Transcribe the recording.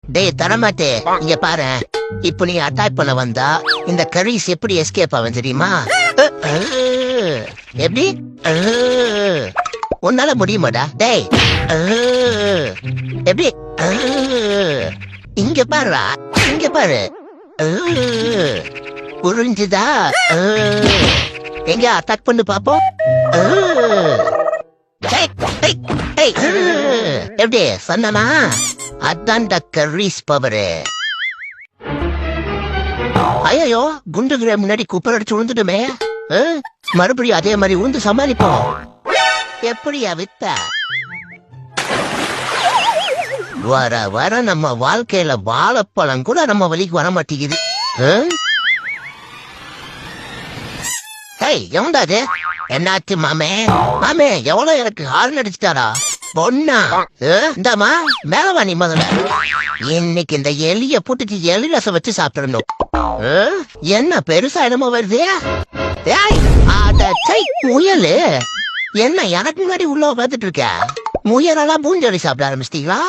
டேய் தரமாட்டே, இங்க பாரு. இப்ப நீ அட்டாக் பண்ண வந்தா இந்த கரீஸ் எப்படி எஸ்கேப் ஆகும் தெரியுமா? எப்படி? உன்னால முடியுமாடா? டேய் எப்படி? இங்க பாருடா, இங்க பாரு. புரிஞ்சுதா? எங்க அட்டாக் பண்ணு பாப்போம். எப்படி சொன்னா? அதான்டா கரீஸ் பவரு. ஐயோ, குண்டுகிற முன்னாடி குப்பர் அடிச்சு விழுந்துட்டுமே. மறுபடியும் அதே மாதிரி உந்து சமாளிப்போம். எப்படியா வித்த? வர வர நம்ம வாழ்க்கையில வாழைப்பழம் கூட நம்ம வழிக்கு வர மாட்டேங்குது. எவன்டாது? என்னாச்சு மாமே? மாமே எவ்வளவு எனக்கு ஹார்ன் அடிச்சுட்டாரா? பொண்ணா? இந்தாமா மேலவா நீ முதல்ல. இன்னைக்கு இந்த எலிய போட்டுட்டு எலி ரசம் வச்சு சாப்பிடணும். என்ன பெருசா என்னமோ வருது? முயலு என்ன எனக்கு முன்னாடி உள்ள பார்த்துட்டு இருக்க? முயலெல்லாம் பூஞ்சொலி சாப்பிட ஆரம்பிச்சிட்டீங்களா?